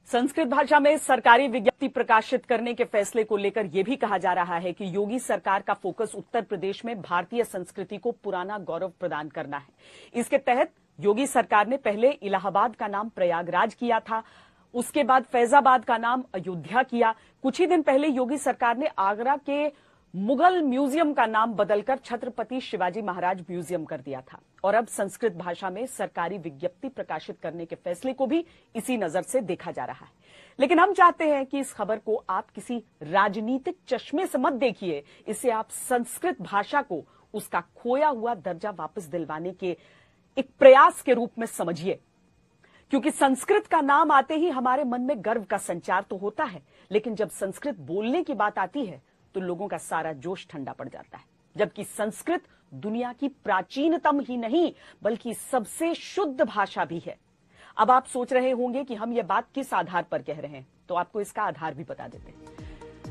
संस्कृत भाषा में सरकारी विज्ञप्ति प्रकाशित करने के फैसले को लेकर यह भी कहा जा रहा है कि योगी सरकार का फोकस उत्तर प्रदेश में भारतीय संस्कृति को पुराना गौरव प्रदान करना है। इसके तहत योगी सरकार ने पहले इलाहाबाद का नाम प्रयागराज किया था, उसके बाद फैजाबाद का नाम अयोध्या किया। कुछ ही दिन पहले योगी सरकार ने आगरा के मुगल म्यूजियम का नाम बदलकर छत्रपति शिवाजी महाराज म्यूजियम कर दिया था और अब संस्कृत भाषा में सरकारी विज्ञप्ति प्रकाशित करने के फैसले को भी इसी नजर से देखा जा रहा है। लेकिन हम चाहते हैं कि इस खबर को आप किसी राजनीतिक चश्मे से मत देखिए, इसे आप संस्कृत भाषा को उसका खोया हुआ दर्जा वापस दिलवाने के एक प्रयास के रूप में समझिए। क्योंकि संस्कृत का नाम आते ही हमारे मन में गर्व का संचार तो होता है, लेकिन जब संस्कृत बोलने की बात आती है तो लोगों का सारा जोश ठंडा पड़ जाता है। जबकि संस्कृत दुनिया की प्राचीनतम ही नहीं बल्कि सबसे शुद्ध भाषा भी है। अब आप सोच रहे होंगे कि हम यह बात किस आधार पर कह रहे हैं, तो आपको इसका आधार भी बता देते हैं।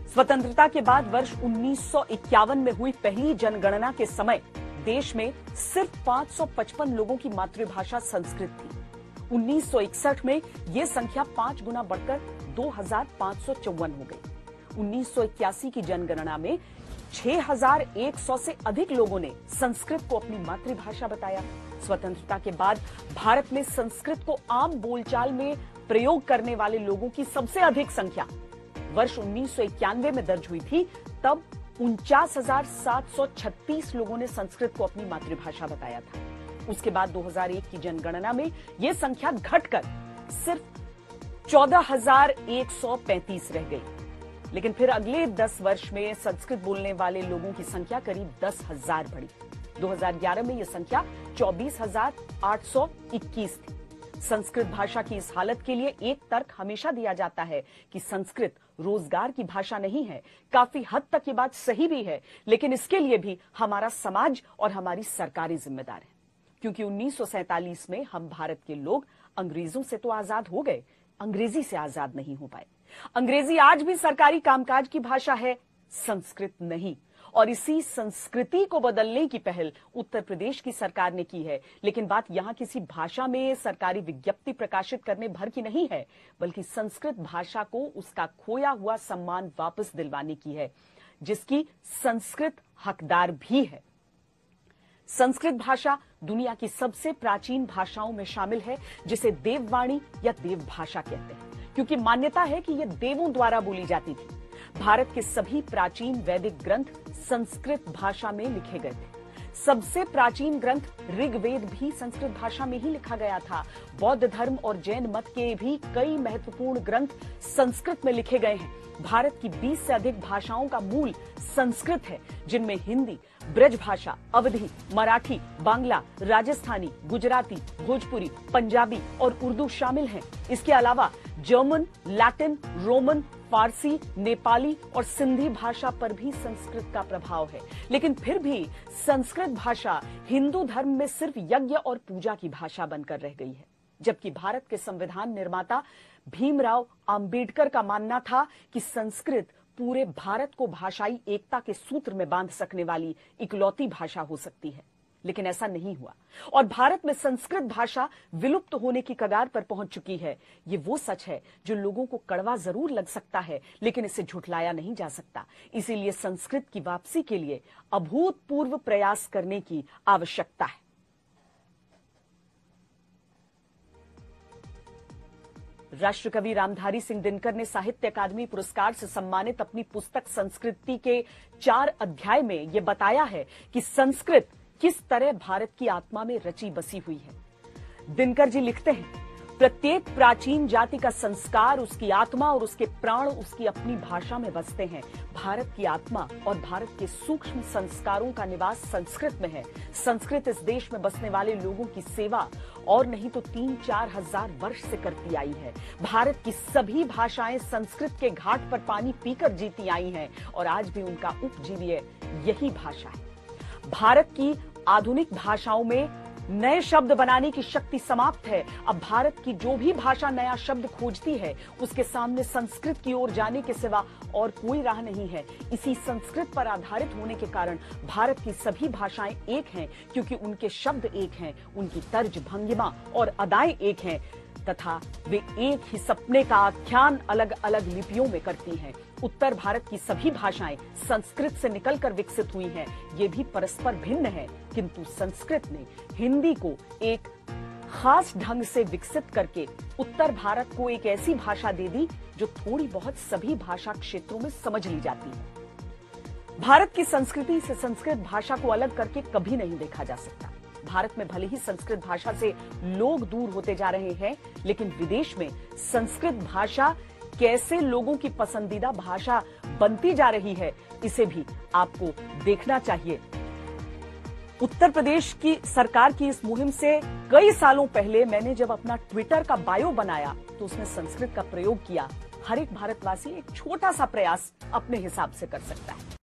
स्वतंत्रता के बाद वर्ष 1951 में हुई पहली जनगणना के समय देश में सिर्फ 555 लोगों की मातृभाषा संस्कृत थी। 1961 में यह संख्या 5 गुना बढ़कर 2554 हो गई। 1981 की जनगणना में 6100 से अधिक लोगों ने संस्कृत को अपनी मातृभाषा बताया। स्वतंत्रता के बाद भारत में संस्कृत को आम बोलचाल में प्रयोग करने वाले लोगों की सबसे अधिक संख्या वर्ष 1991 में दर्ज हुई थी। तब 49,736 लोगों ने संस्कृत को अपनी मातृभाषा बताया था। उसके बाद 2001 की जनगणना में यह संख्या घटकर सिर्फ 14,135 रह गई। लेकिन फिर अगले 10 वर्ष में संस्कृत बोलने वाले लोगों की संख्या करीब 10,000 बढ़ी। 2011 में यह संख्या 24,821 थी। संस्कृत भाषा की इस हालत के लिए एक तर्क हमेशा दिया जाता है कि संस्कृत रोजगार की भाषा नहीं है। काफी हद तक ये बात सही भी है, लेकिन इसके लिए भी हमारा समाज और हमारी सरकारें जिम्मेदार है। क्योंकि 1947 में हम भारत के लोग अंग्रेजों से तो आजाद हो गए, अंग्रेजी से आजाद नहीं हो पाए। अंग्रेजी आज भी सरकारी कामकाज की भाषा है, संस्कृत नहीं। और इसी संस्कृति को बदलने की पहल उत्तर प्रदेश की सरकार ने की है। लेकिन बात यहां किसी भाषा में सरकारी विज्ञप्ति प्रकाशित करने भर की नहीं है, बल्कि संस्कृत भाषा को उसका खोया हुआ सम्मान वापस दिलवाने की है, जिसकी संस्कृत हकदार भी है। संस्कृत भाषा दुनिया की सबसे प्राचीन भाषाओं में शामिल है, जिसे देववाणी या देवभाषा कहते हैं, क्योंकि मान्यता है कि यह देवों द्वारा बोली जाती थी। भारत के सभी प्राचीन वैदिक ग्रंथ संस्कृत भाषा में लिखे गए थे। सबसे प्राचीन ग्रंथ ऋग्वेद भी संस्कृत भाषा में ही लिखा गया था। बौद्ध धर्म और जैन मत के भी कई महत्वपूर्ण ग्रंथ संस्कृत में लिखे गए हैं। भारत की 20 से अधिक भाषाओं का मूल संस्कृत है, जिनमें हिंदी, ब्रज भाषा, अवधी, मराठी, बांग्ला, राजस्थानी, गुजराती, भोजपुरी, पंजाबी और उर्दू शामिल हैं। इसके अलावा जर्मन, लैटिन, रोमन, फारसी, नेपाली और सिंधी भाषा पर भी संस्कृत का प्रभाव है। लेकिन फिर भी संस्कृत भाषा हिंदू धर्म में सिर्फ यज्ञ और पूजा की भाषा बनकर रह गई है। जबकि भारत के संविधान निर्माता भीमराव अंबेडकर का मानना था कि संस्कृत पूरे भारत को भाषाई एकता के सूत्र में बांध सकने वाली इकलौती भाषा हो सकती है। लेकिन ऐसा नहीं हुआ और भारत में संस्कृत भाषा विलुप्त होने की कगार पर पहुंच चुकी है। ये वो सच है जो लोगों को कड़वा जरूर लग सकता है, लेकिन इसे झुठलाया नहीं जा सकता। इसीलिए संस्कृत की वापसी के लिए अभूतपूर्व प्रयास करने की आवश्यकता है। राष्ट्रकवि रामधारी सिंह दिनकर ने साहित्य अकादमी पुरस्कार से सम्मानित अपनी पुस्तक संस्कृति के 4 अध्याय में यह बताया है कि संस्कृत किस तरह भारत की आत्मा में रची बसी हुई है। दिनकर जी लिखते हैं, प्रत्येक प्राचीन जाति का संस्कार, उसकी आत्मा और उसके प्राण उसकी अपनी भाषा में बसते हैं। भारत की आत्मा और भारत के सूक्ष्म संस्कारों का निवास संस्कृत में है। संस्कृत इस देश में बसने वाले लोगों की सेवा और नहीं तो 3-4 हजार वर्ष से करती आई है। भारत की सभी भाषाएं संस्कृत के घाट पर पानी पीकर जीती आई हैं और आज भी उनका उपजीव्य यही भाषा है। भारत की आधुनिक भाषाओं में नए शब्द बनाने की शक्ति समाप्त है। अब भारत की जो भी भाषा नया शब्द खोजती है, उसके सामने संस्कृत की ओर जाने के सिवा और कोई राह नहीं है। इसी संस्कृत पर आधारित होने के कारण भारत की सभी भाषाएं एक हैं, क्योंकि उनके शब्द एक हैं, उनकी तर्ज भंगिमा और अदाएं एक हैं। तथा वे एक ही सपने का आख्यान अलग अलग लिपियों में करती हैं। उत्तर भारत की सभी भाषाएं संस्कृत से निकलकर विकसित हुई हैं। ये भी परस्पर भिन्न है, किंतु संस्कृत ने हिंदी को एक खास ढंग से विकसित करके उत्तर भारत को एक ऐसी भाषा दे दी जो थोड़ी बहुत सभी भाषा क्षेत्रों में समझ ली जाती है। भारत की संस्कृति से संस्कृत भाषा को अलग करके कभी नहीं देखा जा सकता। भारत में भले ही संस्कृत भाषा से लोग दूर होते जा रहे हैं, लेकिन विदेश में संस्कृत भाषा कैसे लोगों की पसंदीदा भाषा बनती जा रही है, इसे भी आपको देखना चाहिए। उत्तर प्रदेश की सरकार की इस मुहिम से कई सालों पहले मैंने जब अपना ट्विटर का बायो बनाया तो उसमें संस्कृत का प्रयोग किया। हर एक भारतवासी एक छोटा सा प्रयास अपने हिसाब से कर सकता है।